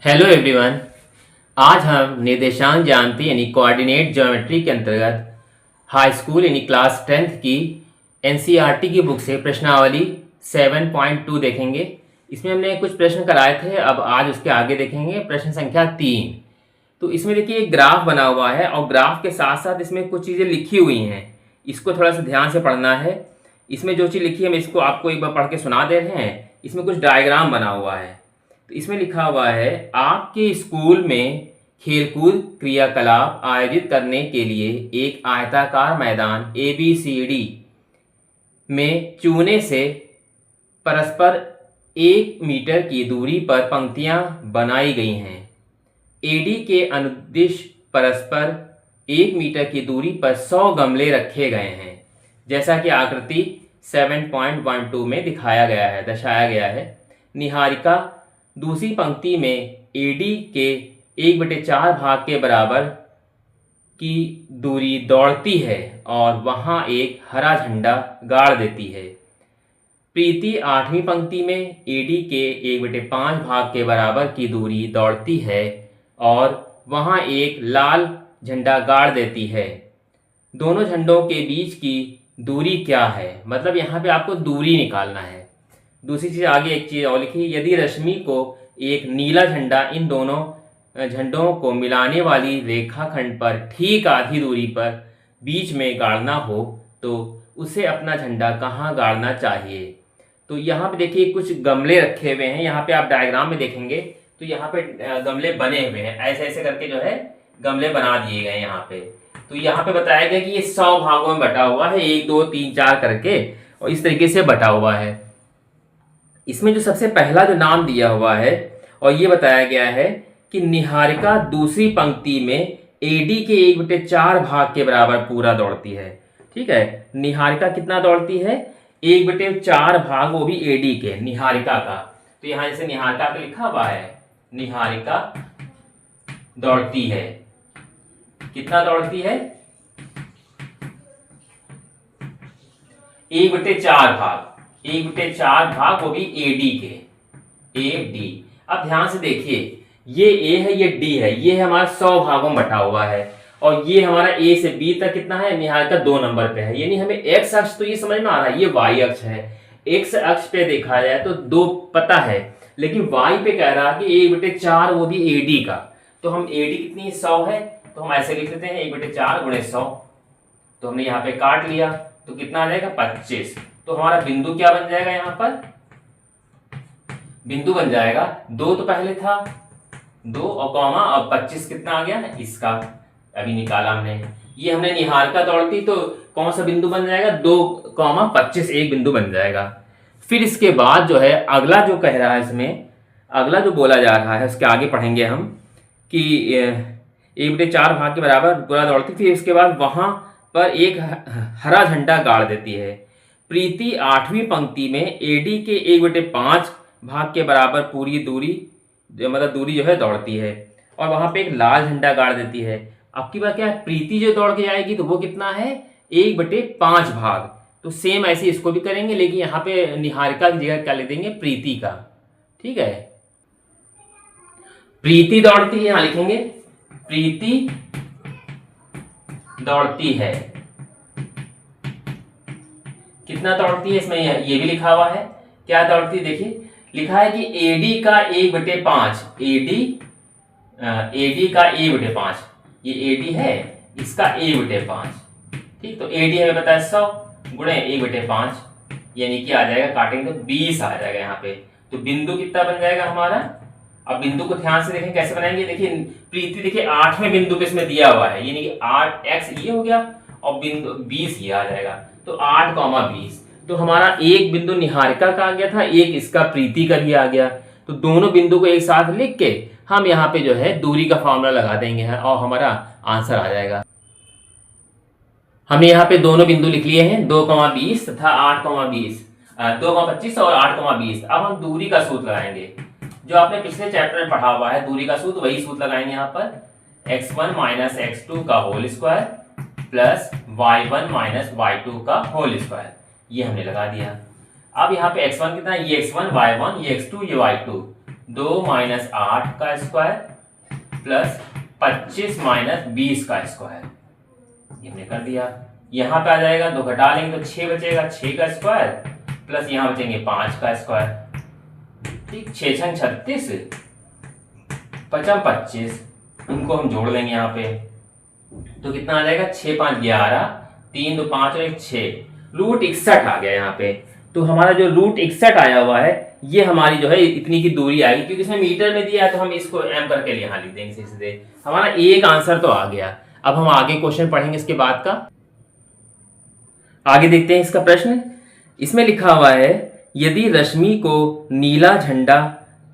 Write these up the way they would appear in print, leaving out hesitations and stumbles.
Hello everyone. आज हम निर्देशांक ज्यामिति यानी कोऑर्डिनेट ज्योमेट्री के अंतर्गत हाई स्कूल यानी क्लास 10th की एनसीईआरटी की बुक से प्रश्नावली 7.2 देखेंगे। इसमें हमने कुछ प्रश्न कराए थे, अब आज उसके आगे देखेंगे प्रश्न संख्या 3। तो इसमें देखिए एक ग्राफ बना हुआ है और ग्राफ के साथ साथ इसमें कुछ चीज़ें लिखी हुई हैं, इसको थोड़ा सा ध्यान से पढ़ना है। इसमें जो चीज़ लिखी है मैं इसको आपको एक बार पढ़ के सुना दे रहे हैं। इसमें कुछ डायग्राम बना हुआ है, तो इसमें लिखा हुआ है आपके स्कूल में खेलकूद क्रियाकलाप आयोजित करने के लिए एक आयताकार मैदान ABCD में चूने से परस्पर 1 मीटर की दूरी पर पंक्तियां बनाई गई हैं। AD के अनुदिश परस्पर 1 मीटर की दूरी पर 100 गमले रखे गए हैं, जैसा कि आकृति 7.12 में दिखाया गया है, दर्शाया गया है। निहारिका दूसरी पंक्ति में AD के 1/4 भाग के बराबर की दूरी दौड़ती है और वहां एक हरा झंडा गाड़ देती है। प्रीति 8वीं पंक्ति में AD के 1/5 भाग के बराबर की दूरी दौड़ती है और वहां एक लाल झंडा गाड़ देती है। दोनों झंडों के बीच की दूरी क्या है? मतलब यहाँ पे आपको दूरी निकालना है। दूसरी चीज आगे एक चीज और लिखी, यदि रश्मि को एक नीला झंडा इन दोनों झंडों को मिलाने वाली रेखाखंड पर ठीक आधी दूरी पर बीच में गाड़ना हो तो उसे अपना झंडा कहाँ गाड़ना चाहिए? तो यहाँ पे देखिए कुछ गमले रखे हुए हैं, यहाँ पे आप डायग्राम में देखेंगे तो यहाँ पे गमले बने हुए हैं, ऐसे ऐसे करके जो है गमले बना दिए गए यहाँ पे। तो यहाँ पे बताया गया कि ये 100 भागों में बटा हुआ है, 1 2 3 4 करके, और इस तरीके से बटा हुआ है। इसमें जो सबसे पहला जो नाम दिया हुआ है और ये बताया गया है कि निहारिका दूसरी पंक्ति में AD के 1/4 भाग के बराबर पूरा दौड़ती है। ठीक है, निहारिका कितना दौड़ती है? 1/4 भाग, वो भी AD के, निहारिका का। तो यहां जैसे निहारिका का लिखा हुआ है, निहारिका दौड़ती है, कितना दौड़ती है? 1/4 भाग, 1/4 भाग, वो भी AD के, AD। अब ध्यान से देखिए, ये A है, ये D है, ये है हमारा 100 भागों में बटा हुआ है और ये हमारा A से B तक कितना है? निहारिका 2 नंबर पे है। यानी हमें x अक्ष तो ये समझ में आ रहा है, ये y अक्ष है। x अक्ष पे देखा जाए तो 2 पता है, लेकिन y पे कह रहा है कि 1/4, वो भी AD का। तो हम AD कितनी 100 है, तो हम ऐसे लिख लेते हैं 1/4 × 100। तो हमने यहाँ पे काट लिया तो कितना आ जाएगा? 25। तो हमारा बिंदु क्या बन जाएगा? यहाँ पर बिंदु बन जाएगा 2, तो पहले था 2 और कॉमा, और 25 कितना आ गया ना, इसका अभी निकाला हमने। ये हमने निहारिका दौड़ती, तो कौन सा बिंदु बन जाएगा? 2, 25, एक बिंदु बन जाएगा। फिर इसके बाद जो है अगला जो कह रहा है, इसमें अगला जो बोला जा रहा है उसके आगे पढ़ेंगे हम कि 1/4 भाग के बराबर पूरा दौड़ती, फिर इसके बाद वहां पर एक हरा झंडा गाड़ देती है। प्रीति 8वीं पंक्ति में AD के 1/5 भाग के बराबर पूरी दूरी, मतलब दूरी जो है दौड़ती है और वहां पे एक लाल झंडा गाड़ देती है। आपकी बात क्या है? प्रीति जो दौड़ के जाएगी तो वो कितना है? 1/5 भाग। तो सेम ऐसे इसको भी करेंगे, लेकिन यहाँ पे निहारिका की जगह क्या ले देंगे? प्रीति का। ठीक है, प्रीति दौड़ती है, यहां लिखेंगे प्रीति दौड़ती है। कितना दौड़ती है? इसमें ये भी लिखा हुआ है, क्या दौड़ती है? देखिए लिखा है कि AD का 1/5, AD का 1/5, ये AD है, इसका 1/5। ठीक, तो AD हमें पता है 100 गुणे 1/5, यानी कि आ जाएगा, काटेंगे तो 20 आ जाएगा यहाँ पे। तो बिंदु कितना बन जाएगा हमारा? अब बिंदु को ध्यान से देखें कैसे बनाएंगे। देखिए प्रीति देखिए 8वें बिंदु पे इसमें दिया हुआ है, यानी कि 8x ये हो गया और बिंदु 20 ये आ जाएगा, तो 8, 20। तो हमारा एक बिंदु निहारिका का आ गया था, एक इसका प्रीति का भी आ गया। तो दोनों बिंदु को एक साथ लिख के हम यहाँ पे जो है दूरी का फॉर्मूला लगा देंगे और हमारा आंसर आ जाएगा। हमने यहाँ पे दोनों बिंदु लिख लिए हैं, 2, 20 तथा 8, 20, 2, 25 और 8, 20। अब हम दूरी का सूत्र लगाएंगे, जो आपने पिछले चैप्टर में पढ़ा हुआ है दूरी का सूत्र, वही सूत्र लगाएंगे यहाँ पर। x1 - x2 का whole square plus y1 - y2 का होल स्क्वायर, ये हमने लगा दिया। अब यहाँ पे x1 कितना है? ये x1, y1, ये x2, ये y2। 2 माइनस 8 का स्क्वायर प्लस 25 माइनस 20 का स्क्वायर, ये हमने कर दिया। यहाँ पे आ जाएगा 2 घटा लेंगे तो 6 बचेगा, 6 का स्क्वायर प्लस यहाँ बचेंगे 5 का स्क्वायर। ठीक, 6 छंग 36, 5 25, इनको हम जोड़ लेंगे यहाँ पे तो कितना आ जाएगा 6 5 11, 3 2 5 और 1 6, रूट 61 आ गया यहाँ पे। तो हमारा जो रूट 61 आया हुआ है ये हमारी जो है इतनी की दूरी आएगी, क्योंकि इसमें मीटर में दिया है तो हम इसको एम करके यहाँ लिख देंगे सीधे। हमारा एक आंसर तो आ गया। अब हम आगे क्वेश्चन पढ़ेंगे इसके बाद का। आगे देखते हैं इसका प्रश्न। इसमें लिखा हुआ है यदि रश्मि को नीला झंडा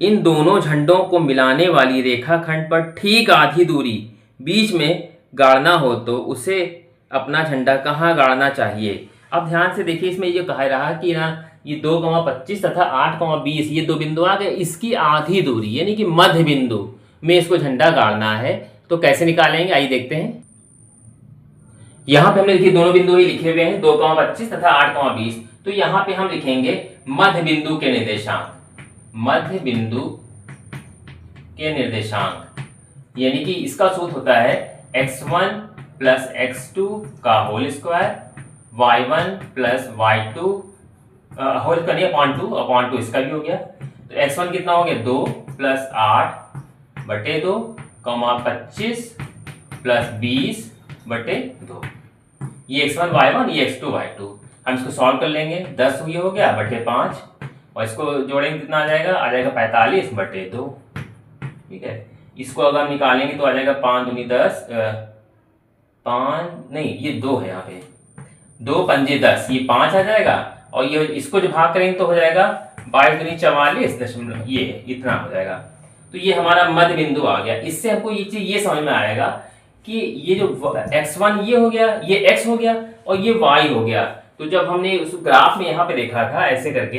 इन दोनों झंडों को मिलाने वाली रेखाखंड पर ठीक आधी दूरी बीच में गाड़ना हो तो उसे अपना झंडा कहाँ गाड़ना चाहिए। अब ध्यान से देखिए, इसमें ये कहा रहा कि ना ये 2,25 तथा 8,20 ये दो बिंदु आ गए, इसकी आधी दूरी यानी कि मध्य बिंदु में इसको झंडा गाड़ना है। तो कैसे निकालेंगे आइए देखते हैं। यहाँ पे हमने देखिए दोनों बिंदु ही लिखे हुए हैं 2,25 तथा 8,20। तो यहाँ पे हम लिखेंगे मध्य बिंदु के निर्देशांक, मध्य बिंदु के निर्देशांक, यानी कि इसका सूत्र होता है x1 प्लस x2 का whole square, y1 plus y2 whole करिए अपॉन टू इसका भी हो गया। तो x1 कितना हो गया 2 प्लस 8 बटे 2 कॉमा 25 प्लस 20 बटे 2, ये x1 y1 ये x2 y2। हम इसको सॉल्व कर लेंगे, 10 ये हो गया बटे 5 और इसको जोड़ेंगे कितना आ जाएगा 45 बटे 2। ठीक है, इसको अगर हम निकालेंगे तो आ जाएगा 5 दूनी 10, 5 नहीं ये 2 है यहाँ पे, 2 पंजे 10, ये 5 आ जाएगा और ये इसको जो भाग करेंगे तो हो जाएगा 22 दूनी 44 दशमलव, ये इतना हो जाएगा। तो ये हमारा मध्य बिंदु आ गया। इससे हमको ये चीज ये समझ में आएगा कि ये जो x1 ये हो गया, ये x हो गया और ये y हो गया। तो जब हमने उस ग्राफ में यहाँ पे देखा था ऐसे करके,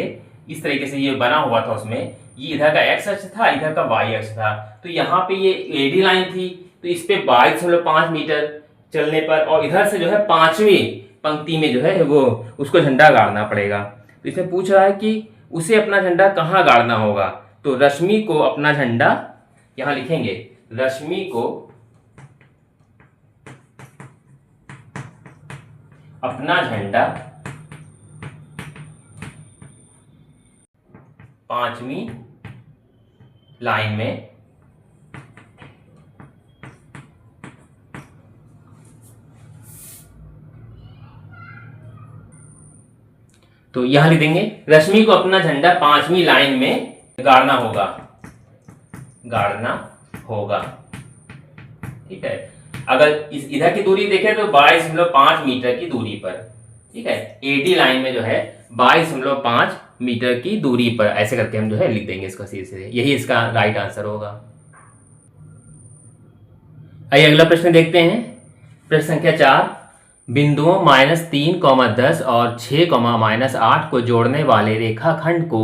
इस तरीके से ये बना हुआ था, उसमें ये इधर का x अक्ष था, इधर का y अक्ष था। तो यहाँ पे ये एडी लाइन थी, तो इस पे 22.5 मीटर चलने पर और इधर से जो है 5वीं पंक्ति में जो है वो उसको झंडा गाड़ना पड़ेगा। तो इसमें पूछ रहा है कि उसे अपना झंडा कहाँ गाड़ना होगा। तो रश्मि को अपना झंडा यहाँ लिखेंगे, रश्मि को अपना झंडा 5वीं लाइन में तो यहां लिख देंगे रश्मि को अपना झंडा 5वीं लाइन में गाड़ना होगा, गाड़ना होगा। ठीक है, अगर इस इधर की दूरी देखें तो 22.5 मीटर की दूरी पर। ठीक है, एडी लाइन में जो है 22.5 मीटर की दूरी पर, ऐसे करके हम जो है लिख देंगे इसका सीधे, यही इसका राइट आंसर होगा। आइए अगला प्रश्न देखते हैं। प्रश्न संख्या 4, बिंदुओं -3, 10 और 6, -8 को जोड़ने वाले रेखाखंड को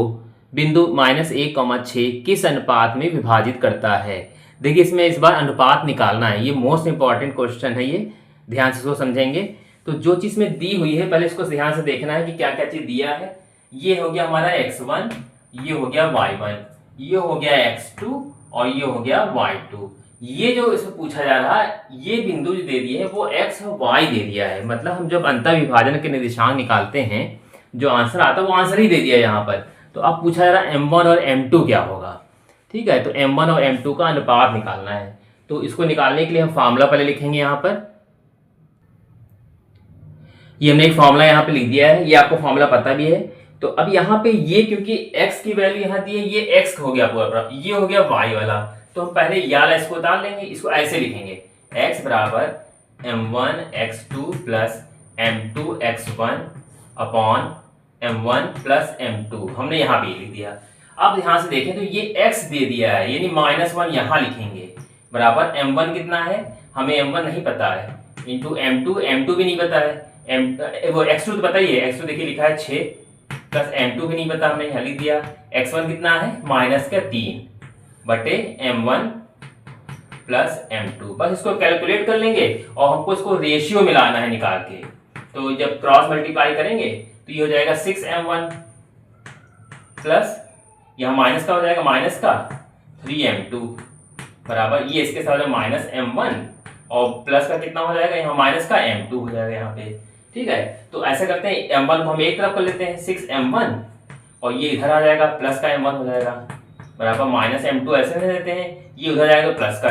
बिंदु -1, 6 किस अनुपात में विभाजित करता है। देखिए इसमें इस बार अनुपात निकालना है, ये मोस्ट इंपॉर्टेंट क्वेश्चन है, ये ध्यान से इसको समझेंगे। तो जो चीज में दी हुई है पहले इसको ध्यान से देखना है कि क्या क्या चीज दिया है। ये हो गया हमारा x1, ये हो गया y1, ये हो गया x2 और ये हो गया y2। ये जो इसमें पूछा जा रहा है, ये बिंदु जो दे दिए है वो x और y दे दिया है। मतलब हम जब अंतर विभाजन के निर्देशांक निकालते हैं, जो आंसर आता है वो आंसर ही दे दिया है यहाँ पर। तो अब पूछा जा रहा है m1 और m2 क्या होगा। ठीक है, तो m1 और m2 का अनुपात निकालना है। तो इसको निकालने के लिए हम फार्मूला पहले लिखेंगे यहाँ पर। ये हमने एक फार्मूला यहाँ पे लिख दिया है, ये आपको फार्मूला पता भी है। तो अब यहाँ पे ये क्योंकि x की वैल्यू यहाँ दी है, ये x हो गया पूरा, ये हो गया y वाला। तो हम पहले ये वाला इसको उतार लेंगे, इसको ऐसे लिखेंगे x बराबर m1 x2 plus m2 x1 upon m1 plus m2, हमने यहाँ पे लिख दिया। अब यहाँ से देखें तो ये x दे दिया है, यानी -1 यहाँ लिखेंगे बराबर m1 कितना है, हमें m1 नहीं पता है, इंटू m2 भी नहीं पता है, वो x2 तो पता ही है, x2 देखिए लिखा है 6 प्लस m2 भी नहीं पता, हमने यहाँ लिख दिया। x1 कितना है -3 बटे m1 प्लस m2, बस इसको कैलकुलेट कर लेंगे और हमको इसको रेशियो मिलाना है निकाल के। तो जब क्रॉस मल्टीप्लाई करेंगे तो ये हो जाएगा 6m1 प्लस यहाँ माइनस का हो जाएगा, माइनस का 3m2 बराबर ये इसके साथ माइनस m1 और प्लस का कितना हो जाएगा, यहाँ माइनस का m2 हो जाएगा यहाँ पे। ठीक है, तो ऐसा करते हैं m1 को हम एक तरफ कर लेते हैं 6m1 और ये इधर आ जाएगा प्लस का m1 हो जाएगा बराबर माइनस m2 ऐसे दे देते हैं, ये उधर जाएगा प्लस का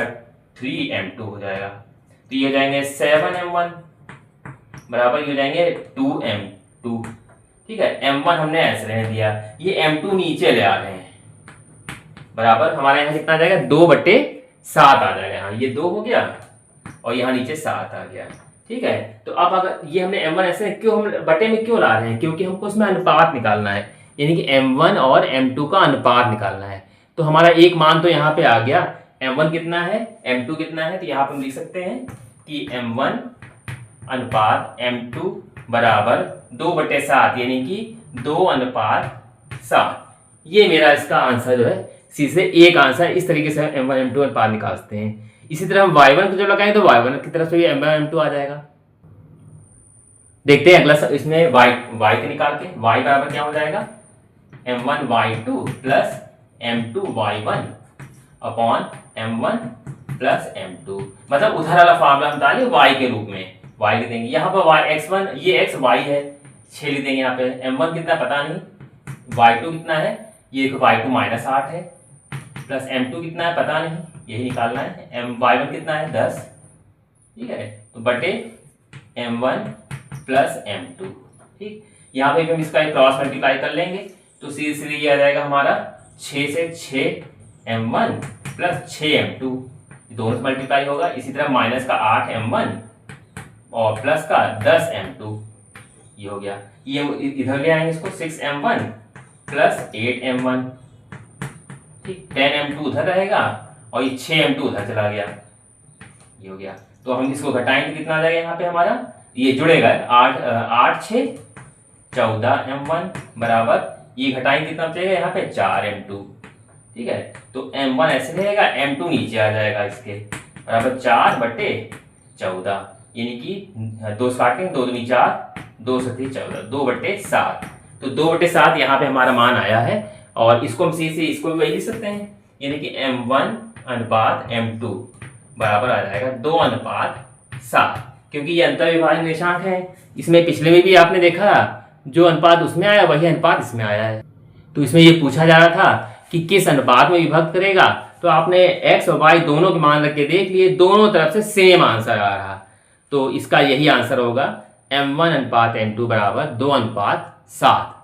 3m2 हो जाएगा। तो ये हो जाएंगे 7m1 बराबर ये हो जाएंगे 2m2। ठीक है, m1 हमने ऐसे रहने दिया, ये m2 नीचे ले आ रहे हैं बराबर हमारे यहाँ कितना आ जाएगा 2/7 आ जाएगा। यहाँ ये 2 हो गया और यहाँ नीचे 7 आ गया। ठीक है, तो अब अगर ये हमने m1 ऐसे क्यों हम बटे में क्यों ला रहे हैं, क्योंकि हमको उसमें अनुपात निकालना है, यानी कि m1 और m2 का अनुपात निकालना है। तो हमारा एक मान तो यहाँ पे आ गया, m1 कितना है m2 कितना है, तो यहाँ पे हम लिख सकते हैं कि m1 अनुपात m2 बराबर 2/7 यानी कि 2:7। ये मेरा इसका आंसर जो है सी से एक आंसर। इस तरीके से हम m1 m2 अनुपात निकाल सकते हैं। इसी तरह हम y1 को जब लगाएं तो y1 की तरफ से भी m1 m2 आ जाएगा। देखते हैं अगला इसमें y के निकाल के y बराबर क्या हो जाएगा m1 y2 plus m2 y1 upon m1 plus m2। मतलब उधर वाला फॉर्मूला हम डालें y के रूप में, y लिख देंगे यहाँ पर y x1 ये x y है 6 लिख देंगे यहाँ पे। m1 कितना पता नहीं, y2 कितना है ये y2 -8 है प्लस m2 कितना है पता नहीं, यही निकालना है। y1 कितना है 10। ठीक है, तो बटे m1 प्लस m2। ठीक, यहाँ पे हम इसका क्रॉस मल्टीप्लाई कर लेंगे तो सीधे सीधे ये आ जाएगा हमारा 6 से 6m1 प्लस 6m2 दोनों से मल्टीप्लाई होगा। इसी तरह माइनस का 8m1 और प्लस का 10m2 ये हो गया। ये इधर ले आएंगे इसको 6m1 प्लस 8m1। ठीक, 10m2 उधर रहेगा और ये 6m2 उधर चला गया, ये हो गया। तो हम इसको घटाएंगे तो कितना आ जाएगा यहाँ पे हमारा, ये जुड़ेगा 8 6 14m1 बराबर ये घटाएंगे कितना बचेगा यहाँ पे 4m2। ठीक है, तो m1 ऐसे रहेगा, m2 नीचे आ जाएगा इसके बराबर 4/14 यानी कि 2 काटेंगे 2 दूनी 4 2 सती 14 2/7। तो 2/7 यहाँ पे हमारा मान आया है और इसको हम सी से इसको भी वही लिख सकते हैं, यानी कि m1 अनुपात m2 बराबर आ जाएगा 2:7, क्योंकि ये अंतर विभाजन निर्देशांक है। इसमें पिछले में भी आपने देखा जो अनुपात उसमें आया वही अनुपात इसमें आया है। तो इसमें ये पूछा जा रहा था कि किस अनुपात में विभक्त करेगा, तो आपने x और y दोनों के मान रख के देख लिए, दोनों तरफ से सेम आंसर आ रहा, तो इसका यही आंसर होगा m1 अनुपात m2 बराबर 2:7।